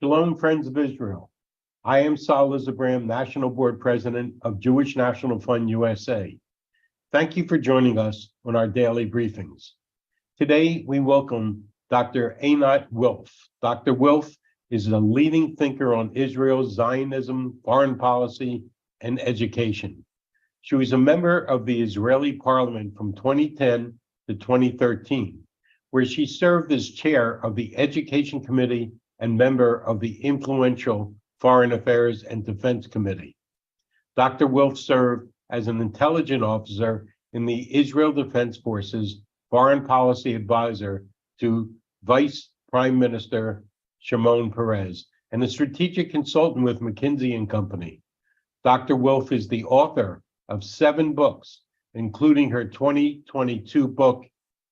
Shalom, friends of Israel. I am Lizerbram, National Board President of Jewish National Fund USA. Thank you for joining us on our daily briefings. Today, we welcome Dr. Einat Wilf. Dr. Wilf is a leading thinker on Israel, Zionism, foreign policy, and education. She was a member of the Israeli parliament from 2010 to 2013, where she served as chair of the Education Committee and member of the influential Foreign Affairs and Defense Committee. Dr. Wilf served as an intelligence officer in the Israel Defense Forces, foreign policy advisor to Vice Prime Minister Shimon Peres, and a strategic consultant with McKinsey & Company. Dr. Wilf is the author of 7 books, including her 2022 book,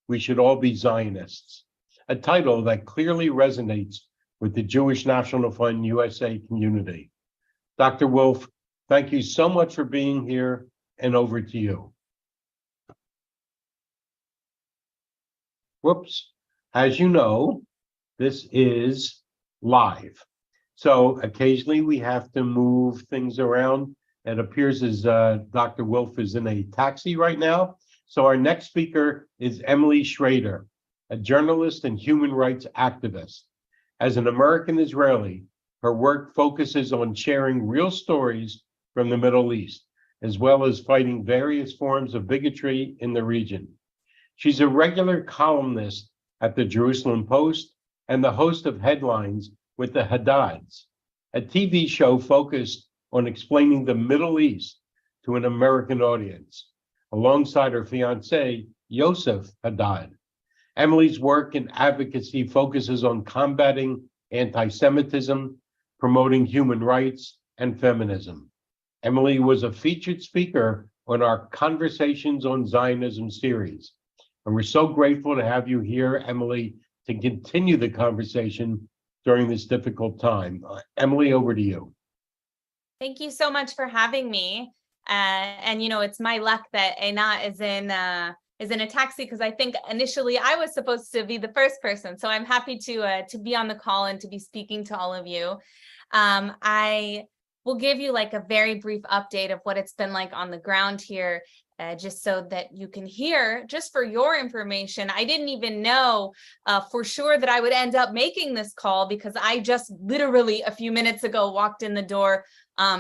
We Should All Be Zionists, a title that clearly resonates with the Jewish National Fund USA community. Dr. Wilf, thank you so much for being here, and over to you. Whoops. As you know, this is live. So occasionally we have to move things around. It appears as Dr. Wilf is in a taxi right now. So our next speaker is Emily Schrader, a journalist and human rights activist. As an American Israeli, her work focuses on sharing real stories from the Middle East, as well as fighting various forms of bigotry in the region. She's a regular columnist at the Jerusalem Post and the host of Headlines with the Haddads, a TV show focused on explaining the Middle East to an American audience, alongside her fiancé, Yosef Haddad. Emily's work and advocacy focuses on combating anti-Semitism, promoting human rights, and feminism. Emily was a featured speaker on our Conversations on Zionism series. And we're so grateful to have you here, Emily, to continue the conversation during this difficult time. Emily, over to you. Thank you so much for having me. And you know, it's my luck that Einat is in a taxi, because I think initially I was supposed to be the first person. So I'm happy to be on the call and to be speaking to all of you. I will give you like a very brief update of what it's been like on the ground here, just so that you can hear, just for your information. I didn't even know for sure that I would end up making this call, because I just literally a few minutes ago walked in the door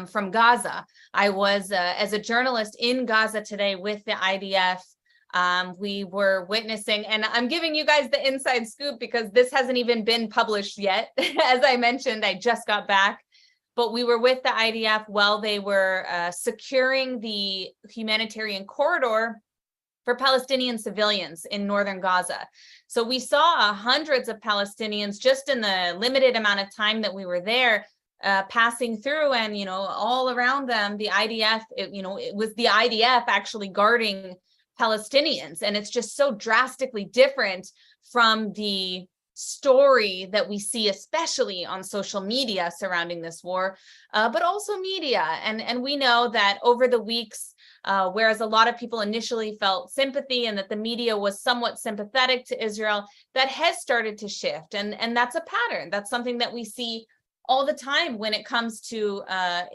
from Gaza. I was, as a journalist in Gaza today with the IDF. We were witnessing, and I'm giving you guys the inside scoop because this hasn't even been published yet. As I mentioned, I just got back, but we were with the IDF while they were securing the humanitarian corridor for Palestinian civilians in northern Gaza. So we saw hundreds of Palestinians just in the limited amount of time that we were there, passing through, and you know, all around them, the IDF, it was the IDF actually guarding Palestinians. And it's just so drastically different from the story that we see, especially on social media surrounding this war, but also media. And we know that over the weeks, whereas a lot of people initially felt sympathy and that the media was somewhat sympathetic to Israel, that has started to shift. And that's a pattern. That's something that we see all the time when it comes to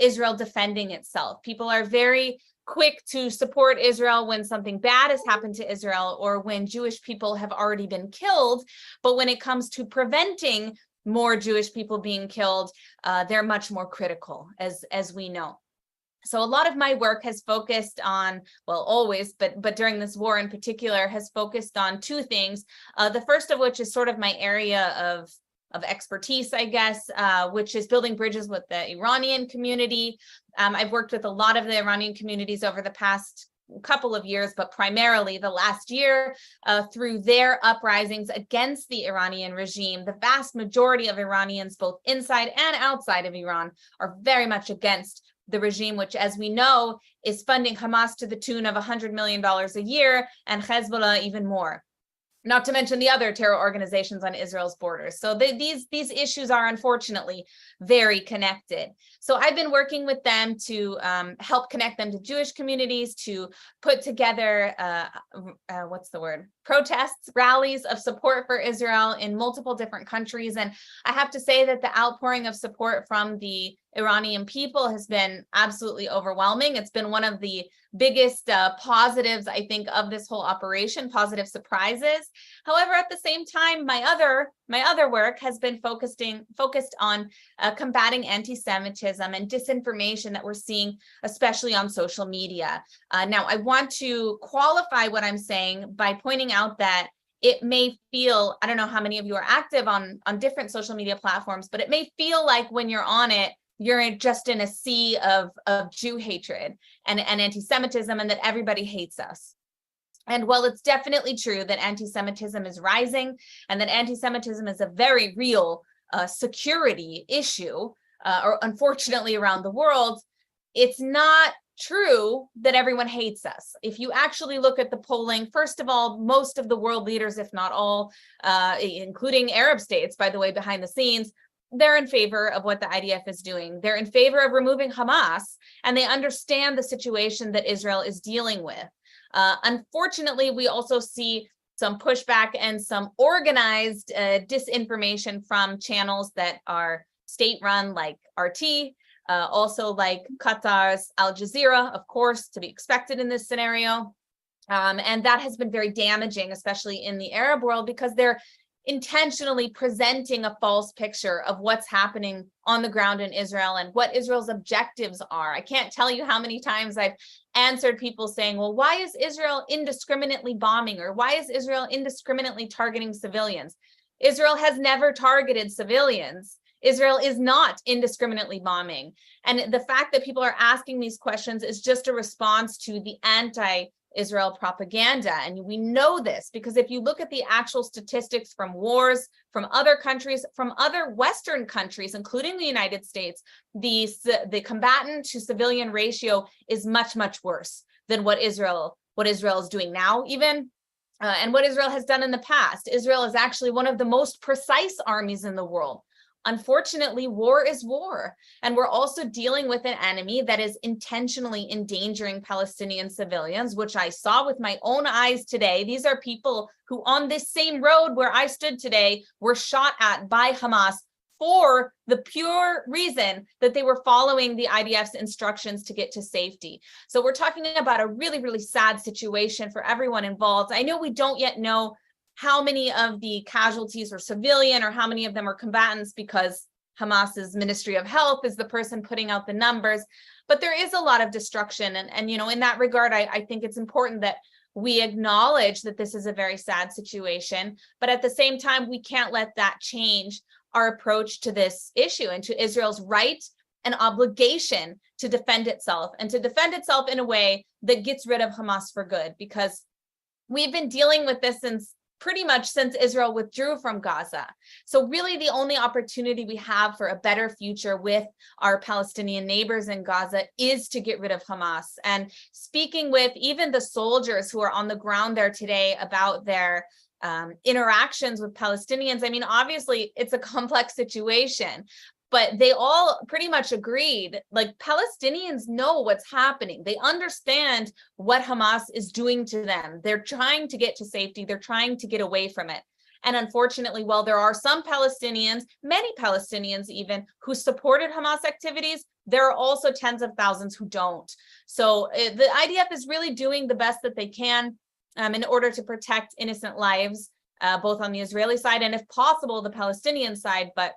Israel defending itself. People are very quick to support Israel when something bad has happened to Israel or when Jewish people have already been killed. But when it comes to preventing more Jewish people being killed, they're much more critical, as we know. So a lot of my work has focused on, well, always, but during this war in particular, has focused on 2 things. The first of which is sort of my area of expertise, I guess, which is building bridges with the Iranian community. I've worked with a lot of the Iranian communities over the past couple of years, but primarily the last year, through their uprisings against the Iranian regime. The vast majority of Iranians, both inside and outside of Iran, are very much against the regime, which, as we know, is funding Hamas to the tune of $100 million a year, and Hezbollah even more. not to mention the other terror organizations on Israel's borders. So these issues are unfortunately very connected. So I've been working with them to help connect them to Jewish communities, to put together, protests, rallies of support for Israel in multiple different countries. And I have to say that the outpouring of support from the Iranian people has been absolutely overwhelming. It's been one of the biggest positives, I think, of this whole operation, positive surprises. However, at the same time, my other work has been focused on combating anti-Semitism and disinformation that we're seeing, especially on social media. Now, I want to qualify what I'm saying by pointing out that it may feel, I don't know how many of you are active on different social media platforms, but it may feel like when you're on it, you're just in a sea of Jew hatred and anti-Semitism, and that everybody hates us. And while it's definitely true that anti-Semitism is rising and that anti-Semitism is a very real security issue, or unfortunately around the world, it's not true that everyone hates us. If you actually look at the polling, first of all, most of the world leaders, if not all, including Arab states, by the way, behind the scenes, they're in favor of what the IDF is doing. They're in favor of removing Hamas, and they understand the situation that Israel is dealing with. Unfortunately, we also see some pushback and some organized disinformation from channels that are state-run, like RT, also like Qatar's Al Jazeera, of course, to be expected in this scenario. And that has been very damaging, especially in the Arab world, because they're intentionally presenting a false picture of what's happening on the ground in Israel and what Israel's objectives are. I can't tell you how many times I've answered people saying, well, why is Israel indiscriminately bombing, or why is Israel indiscriminately targeting civilians? Israel has never targeted civilians. Israel is not indiscriminately bombing. And the fact that people are asking these questions is just a response to the anti-Israel propaganda. And we know this because if you look at the actual statistics from wars, from other countries, from other Western countries, including the United States, the combatant to civilian ratio is much, much worse than what Israel is doing now, even. And what Israel has done in the past. Israel is actually one of the most precise armies in the world. Unfortunately, war is war. And we're also dealing with an enemy that is intentionally endangering Palestinian civilians, which I saw with my own eyes today. These are people who on this same road where I stood today were shot at by Hamas for the pure reason that they were following the IDF's instructions to get to safety. So we're talking about a really, really sad situation for everyone involved. I know we don't yet know how many of the casualties were civilian or how many of them are combatants, because Hamas's Ministry of Health is the person putting out the numbers. But there is a lot of destruction. And you know, in that regard, I think it's important that we acknowledge that this is a very sad situation. But at the same time, we can't let that change our approach to this issue and to Israel's right and obligation to defend itself, and to defend itself in a way that gets rid of Hamas for good, because we've been dealing with this pretty much since Israel withdrew from Gaza. So really the only opportunity we have for a better future with our Palestinian neighbors in Gaza is to get rid of Hamas. And speaking with even the soldiers who are on the ground there today about their interactions with Palestinians, I mean, obviously it's a complex situation, but they all pretty much agreed, like, Palestinians know what's happening. They understand what Hamas is doing to them. They're trying to get to safety. They're trying to get away from it. And unfortunately, while there are some Palestinians, many Palestinians even, who supported Hamas activities, there are also tens of thousands who don't. So the IDF is really doing the best that they can in order to protect innocent lives, both on the Israeli side and, if possible, the Palestinian side. But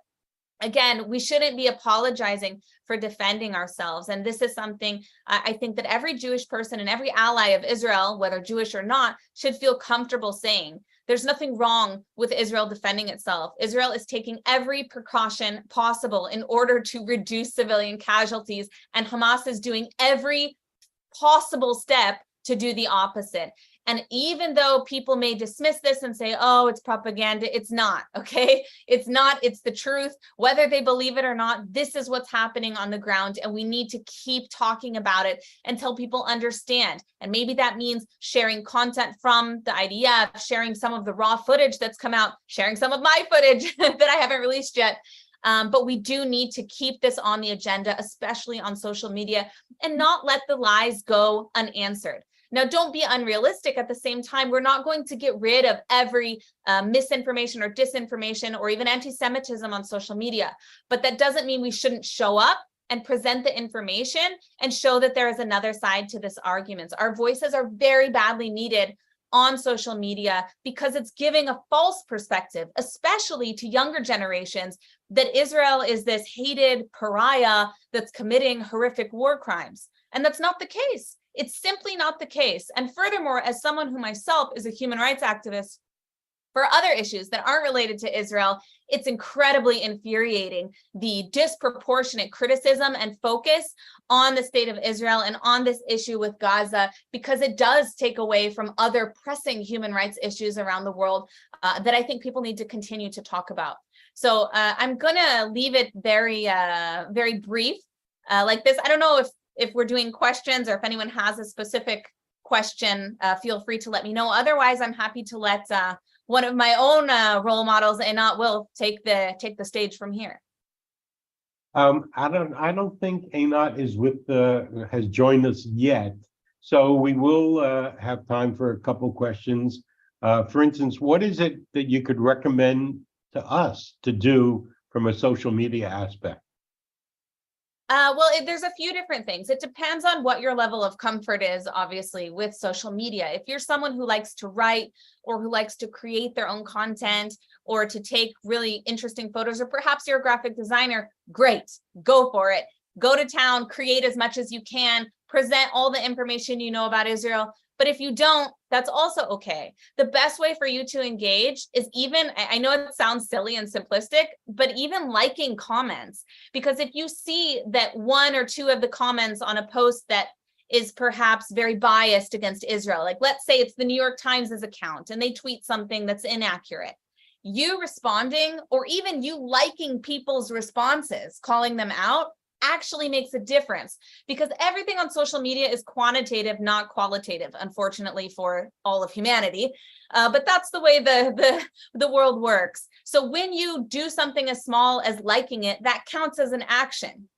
again, we shouldn't be apologizing for defending ourselves. And this is something I think that every Jewish person and every ally of Israel, whether Jewish or not, should feel comfortable saying. There's nothing wrong with Israel defending itself. Israel is taking every precaution possible in order to reduce civilian casualties, and Hamas is doing every possible step to do the opposite. And even though people may dismiss this and say, oh, it's propaganda, it's not, okay? It's not, it's the truth. Whether they believe it or not, this is what's happening on the ground, and we need to keep talking about it until people understand. And maybe that means sharing content from the IDF, sharing some of the raw footage that's come out, sharing some of my footage that I haven't released yet. But we do need to keep this on the agenda, especially on social media, and not let the lies go unanswered. Now, don't be unrealistic. At the same time, we're not going to get rid of every misinformation or disinformation or even anti-Semitism on social media. But that doesn't mean we shouldn't show up and present the information and show that there is another side to this argument. Our voices are very badly needed on social media because it's giving a false perspective, especially to younger generations, that Israel is this hated pariah that's committing horrific war crimes. And that's not the case. It's simply not the case. And furthermore, as someone who myself is a human rights activist for other issues that aren't related to Israel, it's incredibly infuriating, the disproportionate criticism and focus on the state of Israel and on this issue with Gaza, because it does take away from other pressing human rights issues around the world that I think people need to continue to talk about. So I'm gonna leave it very, very brief like this. I don't know if we're doing questions or if anyone has a specific question, feel free to let me know. Otherwise, I'm happy to let one of my own role models, Einat Wilf, take the stage from here. I don't think Einat is has joined us yet, so we will have time for a couple questions. For instance, what is it that you could recommend to us to do from a social media aspect? Well, there's a few different things. It depends on what your level of comfort is, obviously, with social media. If you're someone who likes to write or who likes to create their own content or to take really interesting photos, or perhaps you're a graphic designer, great, go for it. Go to town, create as much as you can, present all the information you know about Israel. But if you don't, that's also okay. The best way for you to engage is even, I know it sounds silly and simplistic, but even liking comments. Because if you see that one or two of the comments on a post that is perhaps very biased against Israel, like let's say it's the New York Times' account and they tweet something that's inaccurate, you responding or even you liking people's responses, calling them out, actually makes a difference, because everything on social media is quantitative, not qualitative, unfortunately for all of humanity. But that's the way the world works. So when you do something as small as liking it, that counts as an action.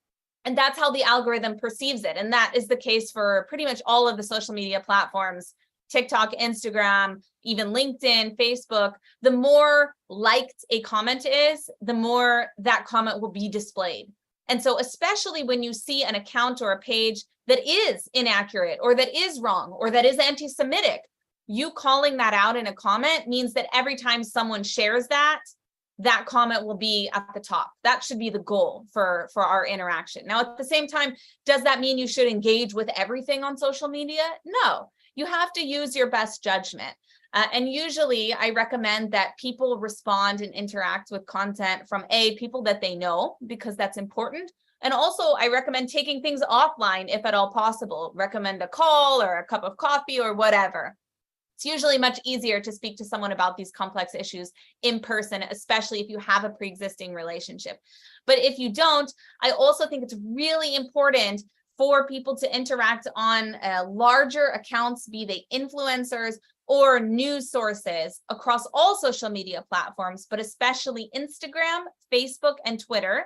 And that's how the algorithm perceives it. And that is the case for pretty much all of the social media platforms, TikTok, Instagram, even LinkedIn, Facebook. The more liked a comment is, the more that comment will be displayed. And so especially when you see an account or a page that is inaccurate or that is wrong or that is anti-Semitic, you calling that out in a comment means that every time someone shares that, that comment will be at the top. That should be the goal for our interaction. Now, at the same time, does that mean you should engage with everything on social media? No, you have to use your best judgment. And usually I recommend that people respond and interact with content from people that they know, because that's important. And also I recommend taking things offline if at all possible. Recommend a call or a cup of coffee or whatever. It's usually much easier to speak to someone about these complex issues in person, especially if you have a pre-existing relationship. But if you don't, I also think it's really important for people to interact on larger accounts, be they influencers or news sources across all social media platforms, but especially Instagram, Facebook, and Twitter,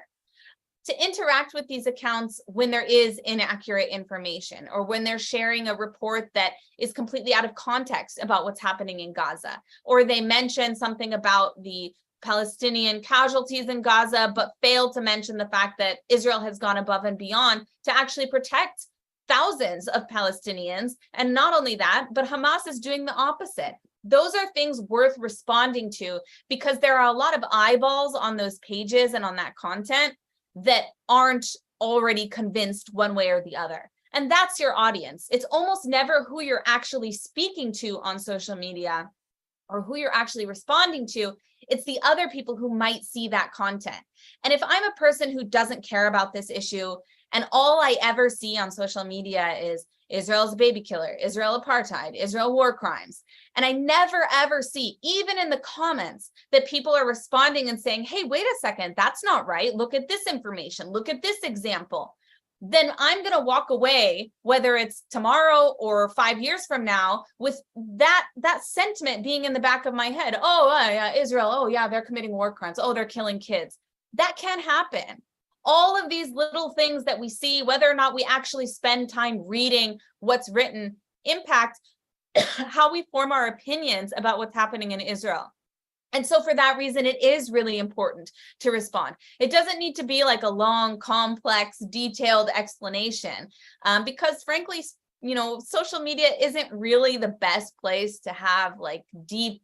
to interact with these accounts when there is inaccurate information or when they're sharing a report that is completely out of context about what's happening in Gaza, or they mention something about the Palestinian casualties in Gaza, but fail to mention the fact that Israel has gone above and beyond to actually protect thousands of Palestinians. And not only that, but Hamas is doing the opposite. Those are things worth responding to, because there are a lot of eyeballs on those pages and on that content that aren't already convinced one way or the other. And that's your audience. It's almost never who you're actually speaking to on social media or who you're actually responding to. It's the other people who might see that content. And if I'm a person who doesn't care about this issue And all I ever see on social media is Israel's a baby killer, Israel apartheid, Israel war crimes. And I never, ever see, even in the comments, that people are responding and saying, hey, wait a second, that's not right. Look at this information. Look at this example. Then I'm going to walk away, whether it's tomorrow or 5 years from now, with that sentiment being in the back of my head. Oh, yeah, Israel. Oh, yeah, they're committing war crimes. Oh, they're killing kids. That can't happen. All of these little things that we see, whether or not we actually spend time reading what's written, impact how we form our opinions about what's happening in Israel. And so for that reason, it is really important to respond. It doesn't need to be like a long, complex, detailed explanation, because frankly, social media isn't really the best place to have like deep,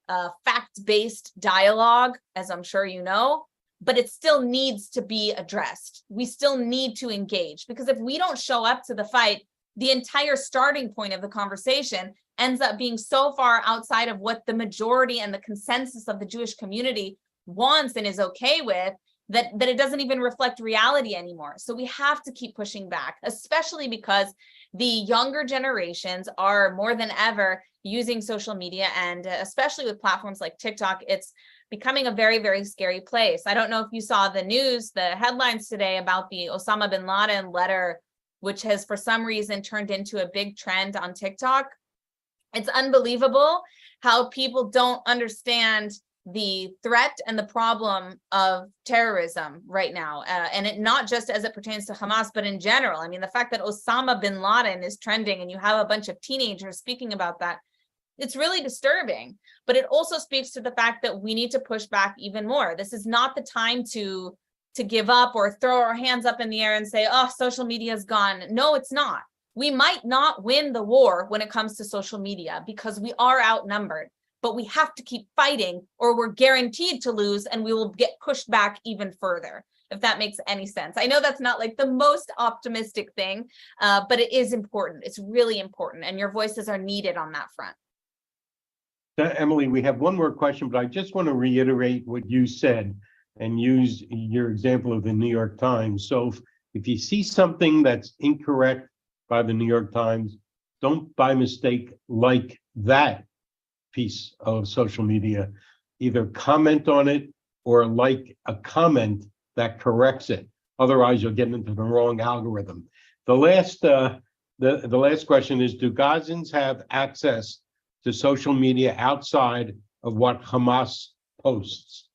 fact-based dialogue, as I'm sure you know. But it still needs to be addressed. We still need to engage, because if we don't show up to the fight, the entire starting point of the conversation ends up being so far outside of what the majority and the consensus of the Jewish community wants and is okay with, that it doesn't even reflect reality anymore. So we have to keep pushing back, especially because the younger generations are more than ever using social media, and especially with platforms like TikTok, it's becoming a very, very scary place. I don't know if you saw the news, the headlines today about the Osama bin Laden letter, which has for some reason turned into a big trend on TikTok. It's unbelievable how people don't understand the threat and the problem of terrorism right now. And it not just as it pertains to Hamas, but in general. I mean, the fact that Osama bin Laden is trending and you have a bunch of teenagers speaking about that, it's really disturbing. But it also speaks to the fact that we need to push back even more. This is not the time to give up or throw our hands up in the air and say, oh, social media is gone. No, it's not. We might not win the war when it comes to social media because we are outnumbered, but we have to keep fighting or we're guaranteed to lose, and we will get pushed back even further, if that makes any sense. I know that's not like the most optimistic thing, but it is important. It's really important, and your voices are needed on that front. Emily, we have one more question, but I just want to reiterate what you said and use your example of the New York Times. So if you see something that's incorrect by the New York Times, don't by mistake like that piece of social media. Either comment on it or like a comment that corrects it. Otherwise, you'll get into the wrong algorithm. The last question is, do Gazans have access to social media outside of what Hamas posts?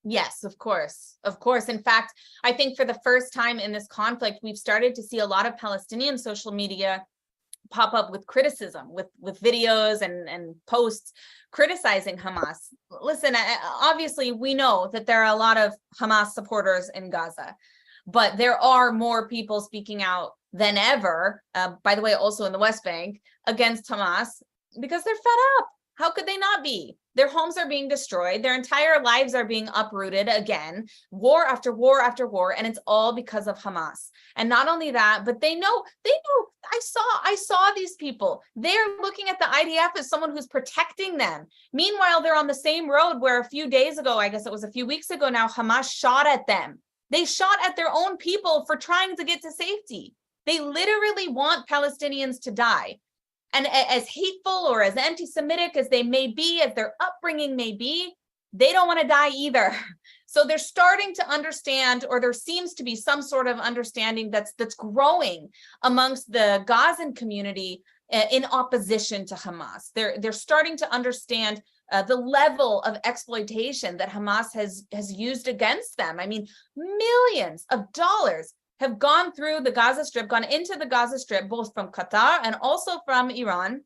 Yes, of course. Of course. In fact, I think for the first time in this conflict, we've started to see a lot of Palestinian social media pop up with criticism, with videos and posts criticizing Hamas. Listen, obviously, we know that there are a lot of Hamas supporters in Gaza, but there are more people speaking out than ever, by the way, also in the West Bank, against Hamas, because they're fed up. How could they not be? Their homes are being destroyed. Their entire lives are being uprooted again, war after war after war, and it's all because of Hamas. And not only that, but they know, I saw these people. They're looking at the IDF as someone who's protecting them. Meanwhile, they're on the same road where a few days ago, I guess it was a few weeks ago now, Hamas shot at them. They shot at their own people for trying to get to safety. They literally want Palestinians to die. And as hateful or as anti-Semitic as they may be, as their upbringing may be, they don't want to die either. So they're starting to understand, or there seems to be some sort of understanding that's growing amongst the Gazan community in opposition to Hamas. They're starting to understand the level of exploitation that Hamas has used against them. I mean, millions of dollars have gone through the Gaza Strip, gone into the Gaza Strip, both from Qatar and also from Iran.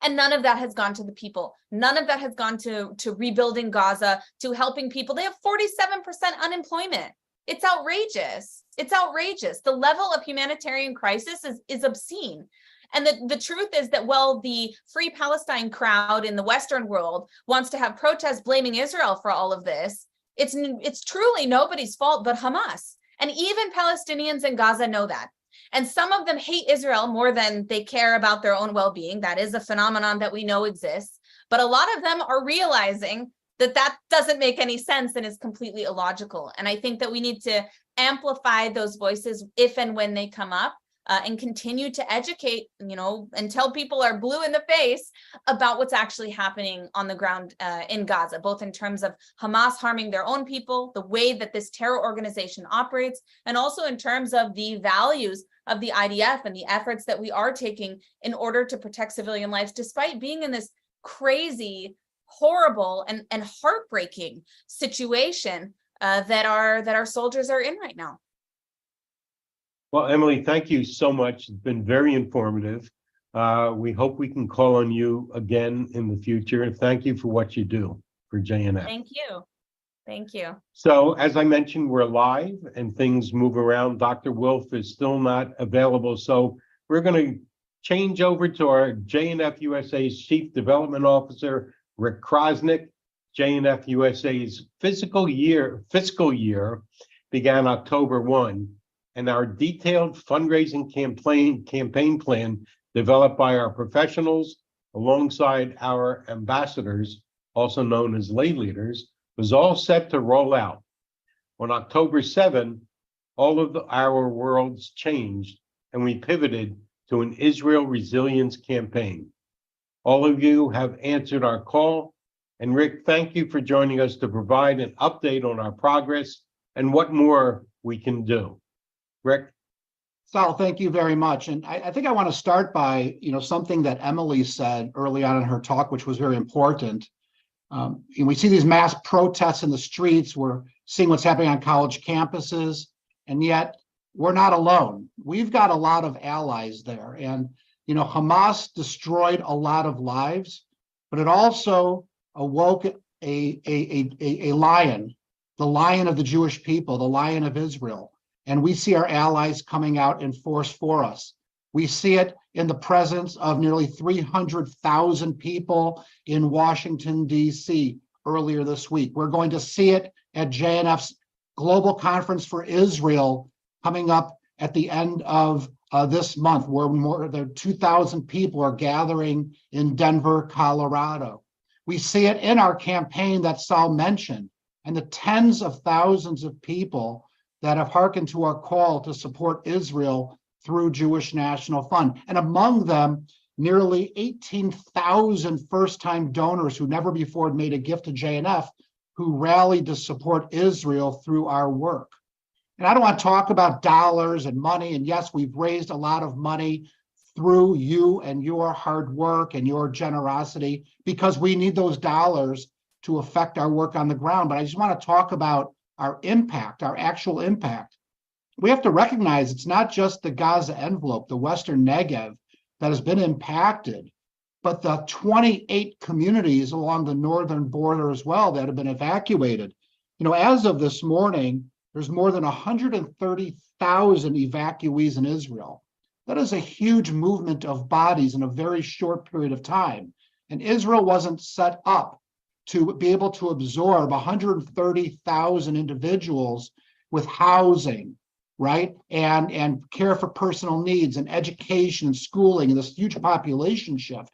And none of that has gone to the people. None of that has gone to rebuilding Gaza, to helping people. They have 47% unemployment. It's outrageous. It's outrageous. The level of humanitarian crisis is obscene. And the truth is that while the Free Palestine crowd in the Western world wants to have protests blaming Israel for all of this, it's truly nobody's fault but Hamas. And even Palestinians in Gaza know that. And some of them hate Israel more than they care about their own well-being. That is a phenomenon that we know exists. But a lot of them are realizing that doesn't make any sense and is completely illogical. And I think that we need to amplify those voices if and when they come up, and continue to educate, until people are blue in the face about what's actually happening on the ground in Gaza, both in terms of Hamas harming their own people, the way that this terror organization operates, and also in terms of the values of the IDF and the efforts that we are taking in order to protect civilian lives, despite being in this crazy, horrible, and heartbreaking situation that our soldiers are in right now. Well, Emily, thank you so much. It's been very informative. We hope we can call on you again in the future. And thank you for what you do for JNF. Thank you. Thank you. So as I mentioned, we're live and things move around. Dr. Wilf is still not available. So we're going to change over to our JNF-USA's Chief Development Officer, Rick Krosnick. JNF-USA's fiscal year began October 1. And our detailed fundraising campaign plan developed by our professionals alongside our ambassadors, also known as lay leaders, was all set to roll out. On October 7, all of our worlds changed and we pivoted to an Israel resilience campaign. All of you have answered our call. And Rick, thank you for joining us to provide an update on our progress and what more we can do. Rick? Sal, thank you very much. And I think I want to start by, something that Emily said early on in her talk, which was very important. And we see these mass protests in the streets. We're seeing what's happening on college campuses, and yet we're not alone. We've got a lot of allies there. And, Hamas destroyed a lot of lives, but it also awoke a lion, the lion of the Jewish people, the lion of Israel. And we see our allies coming out in force for us. We see it in the presence of nearly 300,000 people in Washington, D.C. earlier this week. We're going to see it at JNF's Global Conference for Israel coming up at the end of this month, where more than 2,000 people are gathering in Denver, Colorado. We see it in our campaign that Sal mentioned, and the tens of thousands of people that have hearkened to our call to support Israel through Jewish National Fund. And among them, nearly 18,000 first-time donors who never before had made a gift to JNF, who rallied to support Israel through our work. And I don't want to talk about dollars and money. And yes, we've raised a lot of money through you and your hard work and your generosity, because we need those dollars to affect our work on the ground. But I just want to talk about our impact, our actual impact. We have to recognize it's not just the Gaza envelope, the Western Negev, that has been impacted, but the 28 communities along the northern border as well that have been evacuated. As of this morning, there's more than 130,000 evacuees in Israel. That is a huge movement of bodies in a very short period of time. And Israel wasn't set up to be able to absorb 130,000 individuals with housing, right? And care for personal needs and education and schooling and this huge population shift.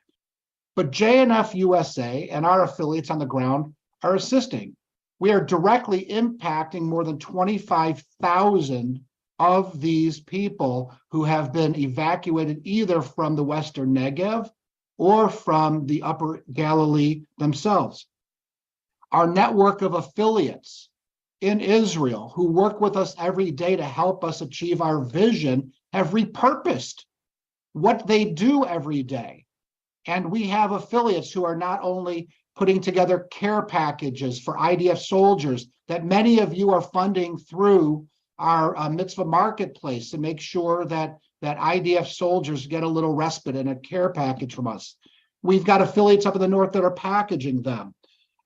But JNF-USA and our affiliates on the ground are assisting. We are directly impacting more than 25,000 of these people who have been evacuated either from the Western Negev or from the Upper Galilee themselves. Our network of affiliates in Israel who work with us every day to help us achieve our vision have repurposed what they do every day. And we have affiliates who are not only putting together care packages for IDF soldiers that many of you are funding through our mitzvah marketplace to make sure that IDF soldiers get a little respite and a care package from us. We've got affiliates up in the north that are packaging them.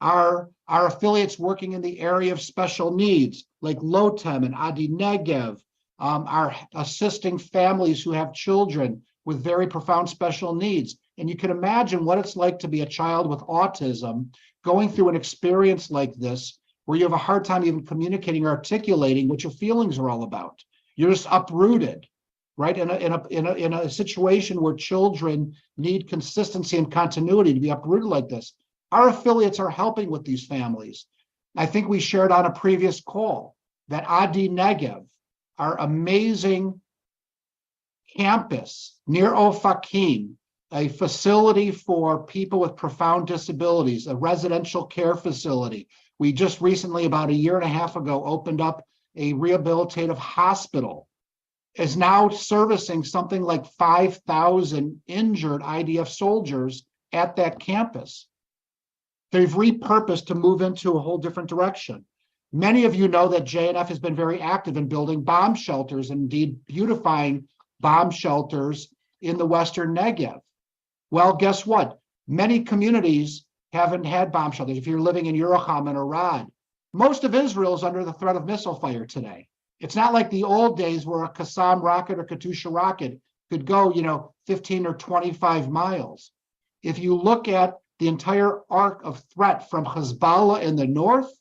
Our affiliates working in the area of special needs, like Lotem and Adi Negev, are assisting families who have children with very profound special needs. And you can imagine what it's like to be a child with autism going through an experience like this, where you have a hard time even communicating or articulating what your feelings are all about. You're just uprooted, right? In a situation where children need consistency and continuity, to be uprooted like this. Our affiliates are helping with these families. I think we shared on a previous call that Adi Negev, our amazing campus near Ofakim, a facility for people with profound disabilities, a residential care facility. We just recently, about a year and a half ago, opened up a rehabilitative hospital, is now servicing something like 5,000 injured IDF soldiers at that campus. They've repurposed to move into a whole different direction. Many of you know that JNF has been very active in building bomb shelters, and indeed beautifying bomb shelters in the Western Negev. Well, guess what? Many communities haven't had bomb shelters. If you're living in Yerucham and Arad, most of Israel is under the threat of missile fire today. It's not like the old days where a Qassam rocket or Katyusha rocket could go, 15 or 25 miles. If you look at the entire arc of threat from Hezbollah in the north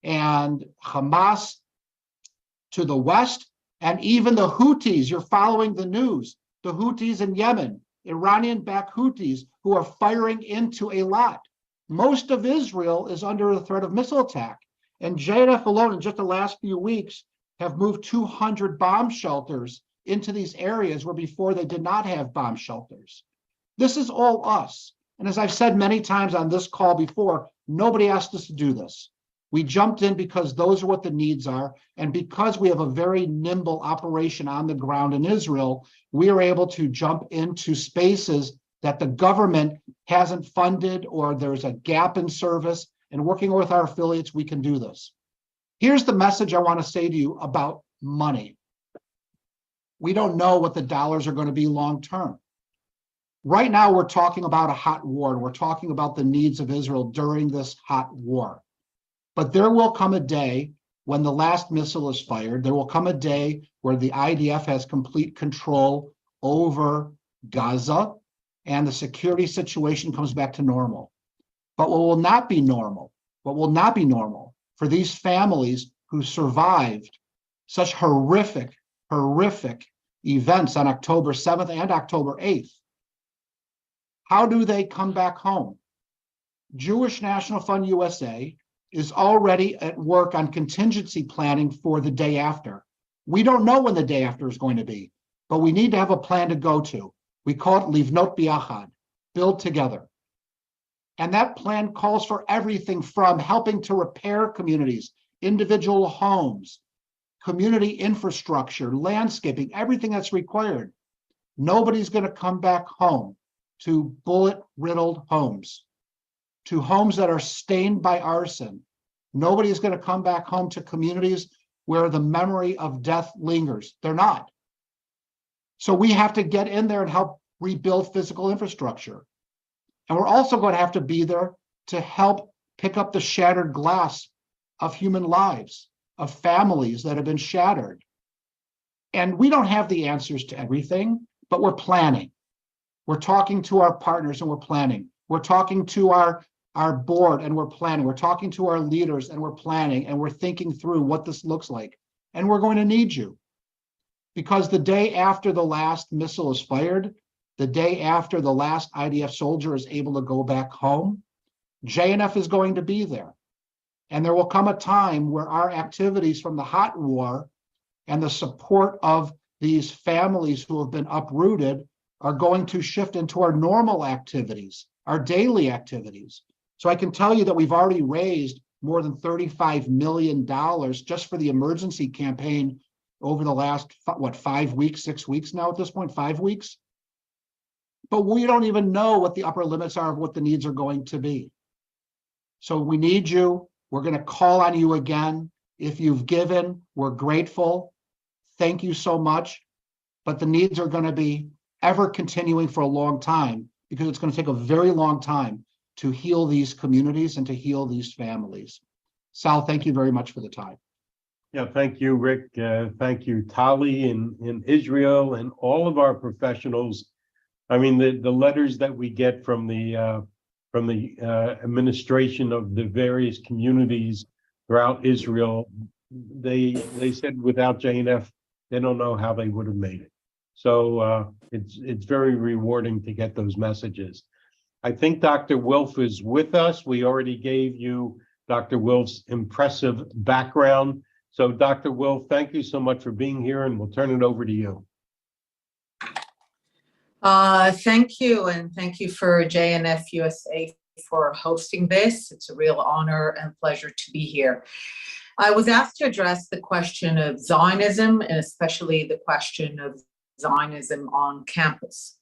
and Hamas to the west, and even the Houthis, you're following the news, the Houthis in Yemen, Iranian-backed Houthis who are firing into Eilat. Most of Israel is under the threat of missile attack. And JNF alone, in just the last few weeks, have moved 200 bomb shelters into these areas where before they did not have bomb shelters. This is all us. And as I've said many times on this call before, nobody asked us to do this. We jumped in because those are what the needs are. And because we have a very nimble operation on the ground in Israel, we are able to jump into spaces that the government hasn't funded, or there's a gap in service. And working with our affiliates, we can do this. Here's the message I want to say to you about money. We don't know what the dollars are going to be long term. Right now, we're talking about a hot war, and we're talking about the needs of Israel during this hot war. But there will come a day when the last missile is fired. There will come a day where the IDF has complete control over Gaza, and the security situation comes back to normal. But what will not be normal for these families who survived such horrific events on October 7th and October 8th, how do they come back home? Jewish National Fund USA is already at work on contingency planning for the day after. We don't know when the day after is going to be, but we need to have a plan to go to. We call it Livnot Biachad, build together. And that plan calls for everything from helping to repair communities, individual homes, community infrastructure, landscaping, everything that's required. Nobody's going to come back home to bullet-riddled homes, to homes that are stained by arson. Nobody is going to come back home to communities where the memory of death lingers. They're not. So we have to get in there and help rebuild physical infrastructure. And we're also going to have to be there to help pick up the shattered glass of human lives, of families that have been shattered. And we don't have the answers to everything, but we're planning. We're talking to our partners and we're planning. We're talking to our board and we're planning. We're talking to our leaders and we're planning, and we're thinking through what this looks like. And we're going to need you. Because the day after the last missile is fired, the day after the last IDF soldier is able to go back home, JNF is going to be there. And there will come a time where our activities from the hot war and the support of these families who have been uprooted are going to shift into our normal activities, our daily activities. So I can tell you that we've already raised more than $35 million just for the emergency campaign over the last, 5 weeks, 6 weeks now at this point, 5 weeks. But we don't even know what the upper limits are of what the needs are going to be. So we need you. We're going to call on you again. If you've given, we're grateful. Thank you so much. But the needs are going to be ever continuing for a long time, because it's going to take a very long time to heal these communities and to heal these families. Sal, thank you very much for the time. Yeah, thank you, Rick. Thank you, Tali in Israel, and all of our professionals. I mean, the letters that we get from the administration of the various communities throughout Israel, they said without JNF, they don't know how they would have made it. So it's very rewarding to get those messages. I think Dr. Wilf is with us. We already gave you Dr. Wilf's impressive background. So Dr. Wilf, thank you so much for being here, and we'll turn it over to you. Thank you, and thank you for JNF-USA for hosting this. It's a real honor and pleasure to be here. I was asked to address the question of Zionism, and especially the question of Zionism on campus.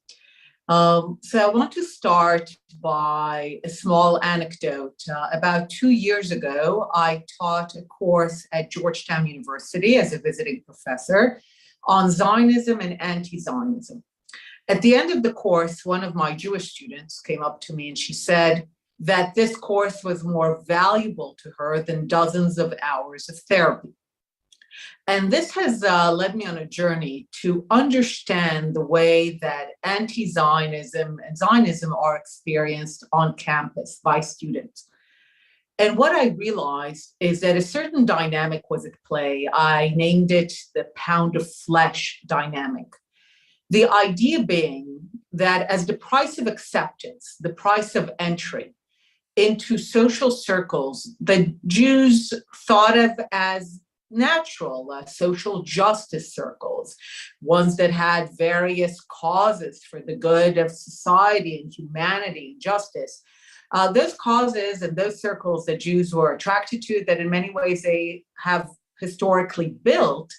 So I want to start by a small anecdote. About 2 years ago, I taught a course at Georgetown University as a visiting professor on Zionism and anti-Zionism. At the end of the course, one of my Jewish students came up to me and she said that this course was more valuable to her than dozens of hours of therapy. And this has led me on a journey to understand the way that anti-Zionism and Zionism are experienced on campus by students. And what I realized is that a certain dynamic was at play. I named it the pound of flesh dynamic. The idea being that as the price of acceptance, the price of entry into social circles that Jews thought of as natural, social justice circles, ones that had various causes for the good of society and humanity and justice. Those causes and those circles that Jews were attracted to, that in many ways they have historically built,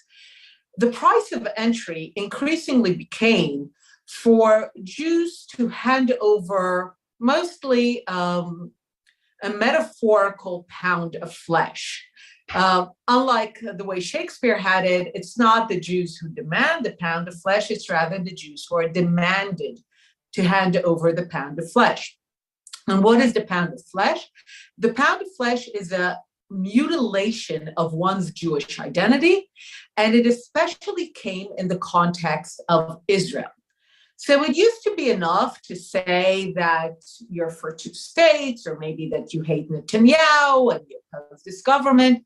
the price of entry increasingly became for Jews to hand over mostly a metaphorical pound of flesh. Unlike the way Shakespeare had it, it's not the Jews who demand the pound of flesh, it's rather the Jews who are demanded to hand over the pound of flesh. And what is the pound of flesh? The pound of flesh is a mutilation of one's Jewish identity, and it especially came in the context of Israel. So it used to be enough to say that you're for two states, or maybe that you hate Netanyahu and you oppose this government.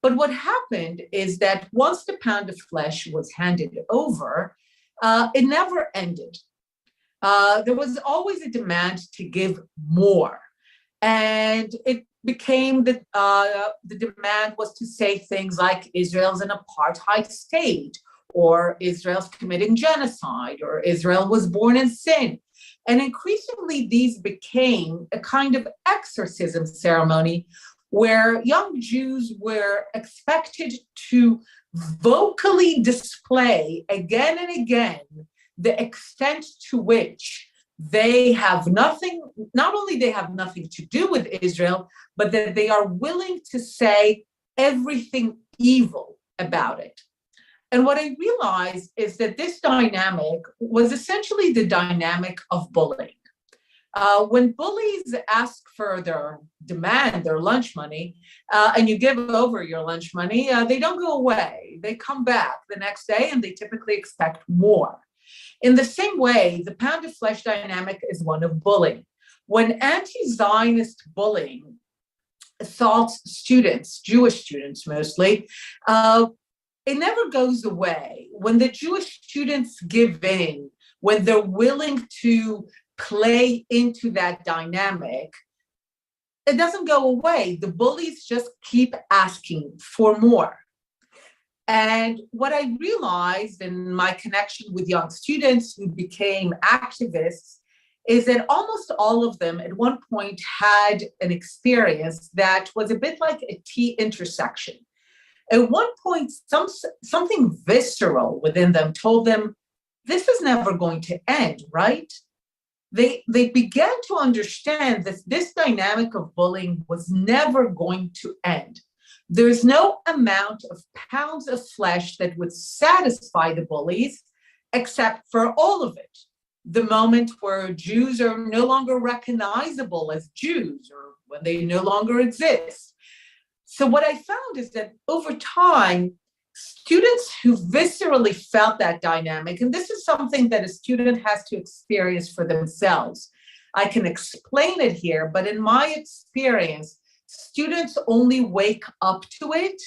But what happened is that once the pound of flesh was handed over, it never ended. There was always a demand to give more. And it became that the demand was to say things like Israel's an apartheid state, or Israel's committing genocide, or Israel was born in sin. And increasingly, these became a kind of exorcism ceremony where young Jews were expected to vocally display again and again the extent to which they have nothing, not only they have nothing to do with Israel, but that they are willing to say everything evil about it. And what I realized is that this dynamic was essentially the dynamic of bullying. When bullies ask for demand their lunch money, and you give over your lunch money, they don't go away. They come back the next day and they typically expect more. In the same way, the pound of flesh dynamic is one of bullying. When anti-Zionist bullying assaults students, Jewish students mostly, it never goes away. When the Jewish students give in, when they're willing to play into that dynamic, it doesn't go away. The bullies just keep asking for more. And what I realized in my connection with young students who became activists is that almost all of them at one point had an experience that was a bit like a T intersection. At one point, something visceral within them told them, this is never going to end, right? They began to understand that this dynamic of bullying was never going to end. There's no amount of pounds of flesh that would satisfy the bullies, except for all of it. The moment where Jews are no longer recognizable as Jews, or when they no longer exist. So what I found is that over time, students who viscerally felt that dynamic, and this is something that a student has to experience for themselves. I can explain it here, but in my experience, students only wake up to it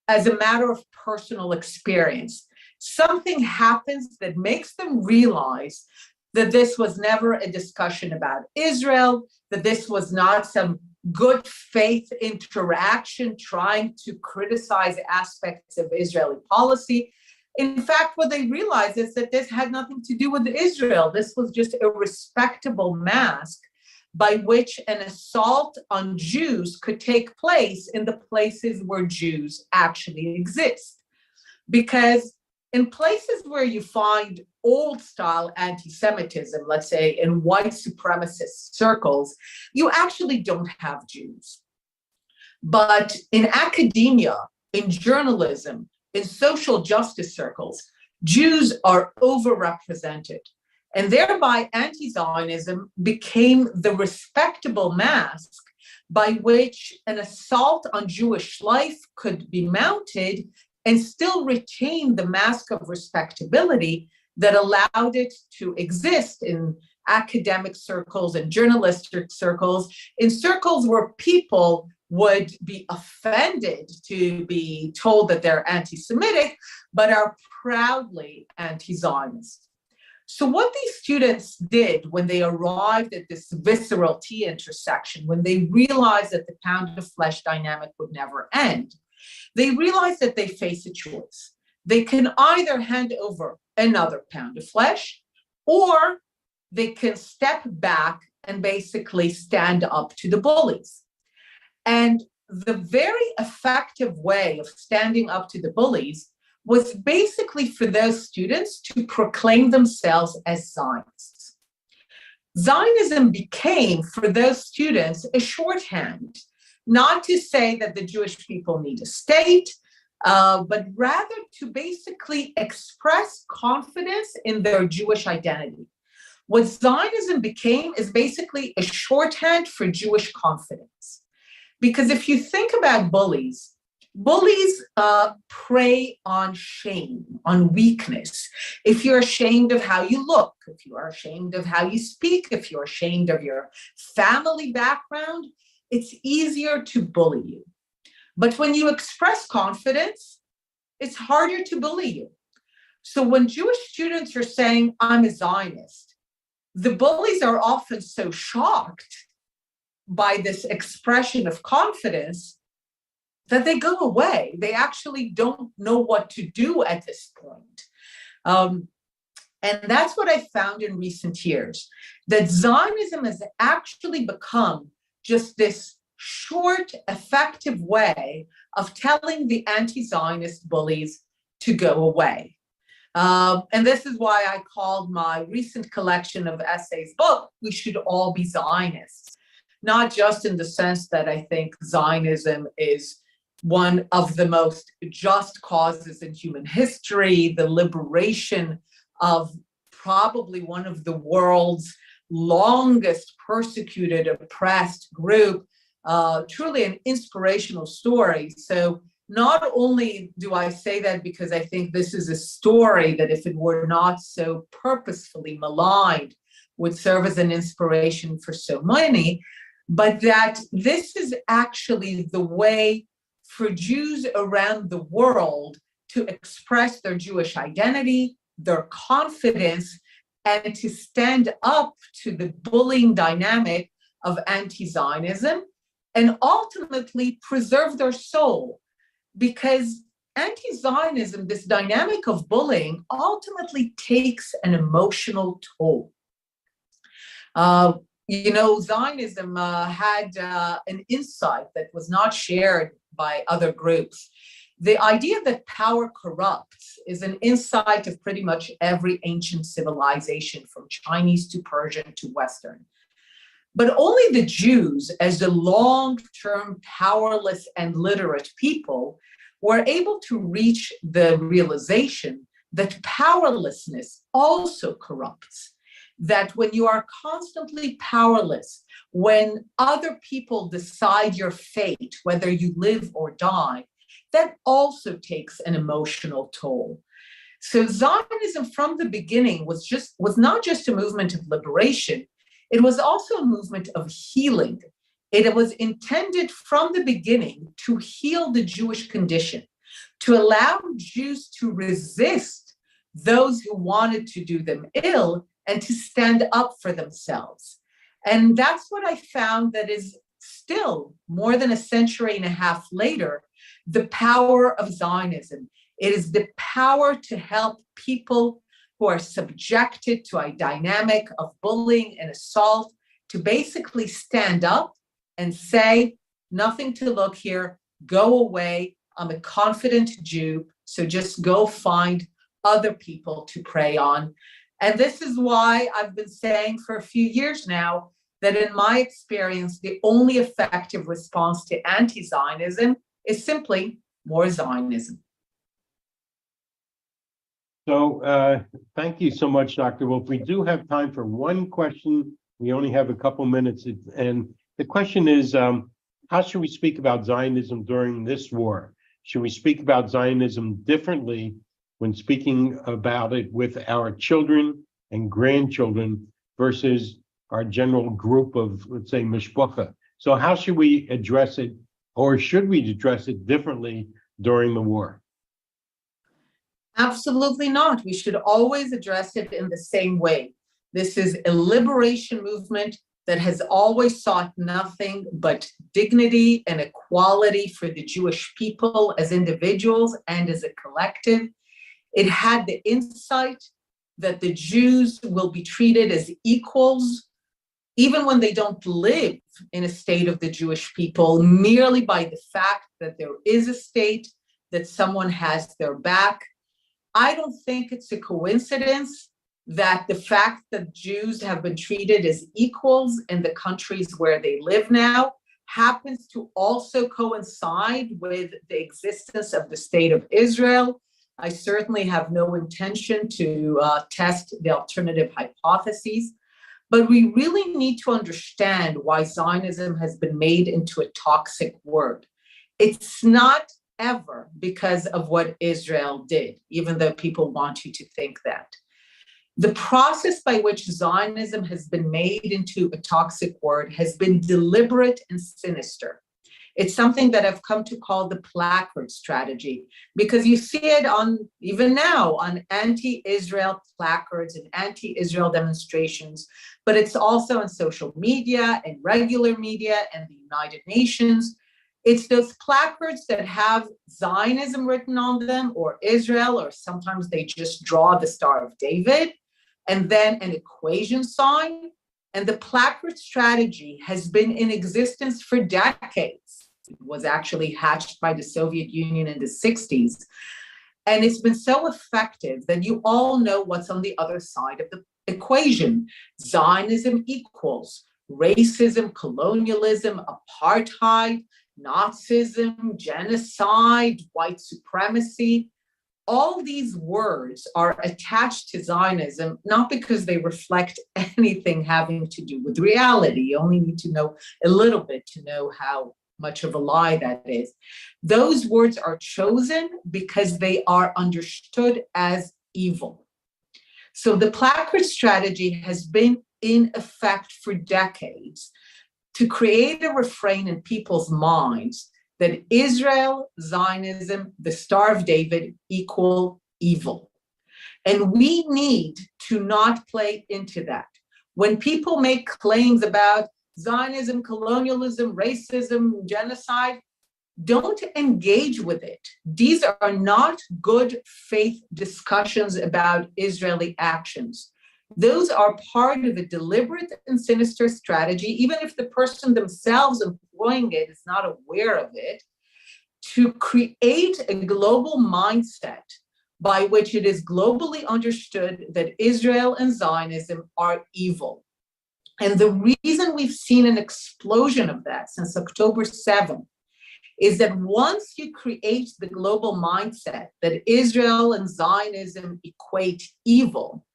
as a matter of personal experience. Something happens that makes them realize that this was never a discussion about Israel, that this was not some good faith interaction, trying to criticize aspects of Israeli policy. In fact, what they realized is that this had nothing to do with Israel. This was just a respectable mask by which an assault on Jews could take place in the places where Jews actually exist. Because in places where you find old style anti-Semitism, let's say in white supremacist circles, you actually don't have Jews. But in academia, in journalism, in social justice circles, Jews are overrepresented. And thereby anti-Zionism became the respectable mask by which an assault on Jewish life could be mounted and still retain the mask of respectability that allowed it to exist in academic circles and journalistic circles, in circles where people would be offended to be told that they're anti-Semitic, but are proudly anti-Zionist. So what these students did when they arrived at this visceral T intersection, when they realized that the pound of flesh dynamic would never end, they realized that they face a choice. They can either hand over another pound of flesh, or they can step back and basically stand up to the bullies. And the very effective way of standing up to the bullies was basically for those students to proclaim themselves as Zionists. Zionism became, for those students, a shorthand, not to say that the Jewish people need a state, but rather to basically express confidence in their Jewish identity. What Zionism became is basically a shorthand for Jewish confidence. Because if you think about bullies prey on shame, on weakness. If you're ashamed of how you look, if you are ashamed of how you speak, if you're ashamed of your family background, it's easier to bully you. But when you express confidence, it's harder to bully you. So when Jewish students are saying, I'm a Zionist, the bullies are often so shocked by this expression of confidence that they go away. They actually don't know what to do at this point. And that's what I found in recent years, that Zionism has actually become just this short, effective way of telling the anti-Zionist bullies to go away. And this is why I called my recent collection of essays book, We Should All Be Zionists. Not just in the sense that I think Zionism is one of the most just causes in human history, the liberation of probably one of the world's longest persecuted, oppressed group, truly an inspirational story. So not only do I say that because I think this is a story that if it were not so purposefully maligned, would serve as an inspiration for so many, but that this is actually the way for Jews around the world to express their Jewish identity, their confidence, and to stand up to the bullying dynamic of anti-Zionism and ultimately preserve their soul. Because anti-Zionism, this dynamic of bullying, ultimately takes an emotional toll. Zionism had an insight that was not shared by other groups. The idea that power corrupts is an insight of pretty much every ancient civilization, from Chinese to Persian to Western. But only the Jews, as the long-term powerless and literate people, were able to reach the realization that powerlessness also corrupts. That when you are constantly powerless, when other people decide your fate, whether you live or die, that also takes an emotional toll. So Zionism from the beginning was not just a movement of liberation, it was also a movement of healing. It was intended from the beginning to heal the Jewish condition, to allow Jews to resist those who wanted to do them ill and to stand up for themselves. And that's what I found that is still, more than a century and a half later, the power of Zionism. It is the power to help people who are subjected to a dynamic of bullying and assault to basically stand up and say, nothing to look here, go away. I'm a confident Jew, so just go find other people to prey on. And this is why I've been saying for a few years now that in my experience, the only effective response to anti-Zionism is simply more Zionism. So thank you so much, Dr. Wilf. We do have time for one question. We only have a couple minutes. And the question is, how should we speak about Zionism during this war? Should we speak about Zionism differently when speaking about it with our children and grandchildren versus our general group of, let's say, mishpacha? So how should we address it, or should we address it differently during the war? Absolutely not. We should always address it in the same way. This is a liberation movement that has always sought nothing but dignity and equality for the Jewish people as individuals and as a collective. It had the insight that the Jews will be treated as equals, even when they don't live in a state of the Jewish people, merely by the fact that there is a state, that someone has their back. I don't think it's a coincidence that the fact that Jews have been treated as equals in the countries where they live now happens to also coincide with the existence of the state of Israel. I certainly have no intention to test the alternative hypotheses, but we really need to understand why Zionism has been made into a toxic word. It's not ever because of what Israel did, even though people want you to think that. The process by which Zionism has been made into a toxic word has been deliberate and sinister. It's something that I've come to call the placard strategy, because you see it on, even now, on anti-Israel placards and anti-Israel demonstrations, but it's also on social media and regular media and the United Nations. It's those placards that have Zionism written on them, or Israel, or sometimes they just draw the Star of David, and then an equation sign. And the placard strategy has been in existence for decades. It was actually hatched by the Soviet Union in the 60s. And it's been so effective that you all know what's on the other side of the equation. Zionism equals racism, colonialism, apartheid, Nazism, genocide, white supremacy. All these words are attached to Zionism, not because they reflect anything having to do with reality. You only need to know a little bit to know how much of a lie that is. Those words are chosen because they are understood as evil. So the placard strategy has been in effect for decades to create a refrain in people's minds that Israel, Zionism, the Star of David equal evil. And we need to not play into that. When people make claims about Zionism, colonialism, racism, genocide, don't engage with it. These are not good faith discussions about Israeli actions. Those are part of a deliberate and sinister strategy, even if the person themselves employing it is not aware of it, to create a global mindset by which it is globally understood that Israel and Zionism are evil. And the reason we've seen an explosion of that since October 7th is that once you create the global mindset that Israel and Zionism equate evil,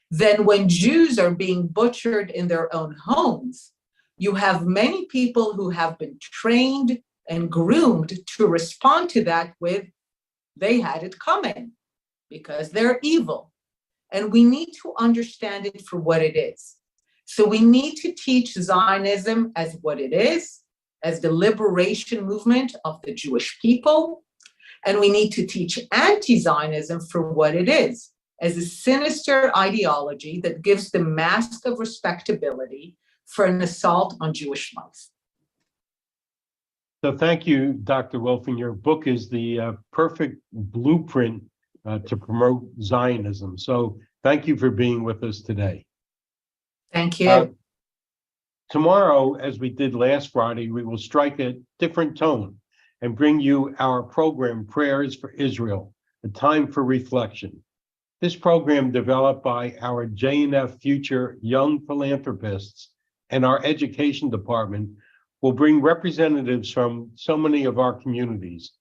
then when Jews are being butchered in their own homes, you have many people who have been trained and groomed to respond to that with, they had it coming because they're evil. And we need to understand it for what it is. So we need to teach Zionism as what it is, as the liberation movement of the Jewish people. And we need to teach anti-Zionism for what it is, as a sinister ideology that gives the mask of respectability for an assault on Jewish life. So thank you, Dr. Wilf, and your book is the perfect blueprint to promote Zionism. So thank you for being with us today. Thank you. Tomorrow, as we did last Friday, we will strike a different tone and bring you our program, Prayers for Israel, a time for reflection. This program, developed by our JNF Future Young Philanthropists and our education department, will bring representatives from so many of our communities,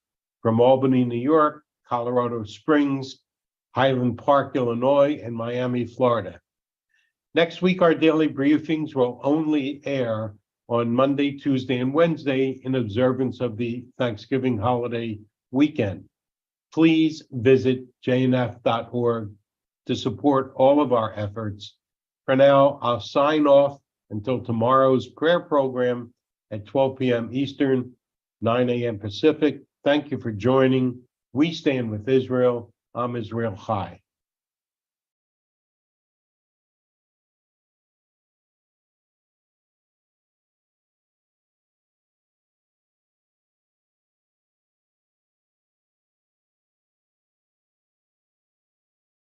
from Albany, New York, Colorado Springs, Highland Park, Illinois, and Miami, Florida. Next week, our daily briefings will only air on Monday, Tuesday, and Wednesday in observance of the Thanksgiving holiday weekend. Please visit jnf.org to support all of our efforts. For now, I'll sign off until tomorrow's prayer program at 12 p.m. Eastern, 9 a.m. Pacific. Thank you for joining. We stand with Israel. I'm Israel Chai.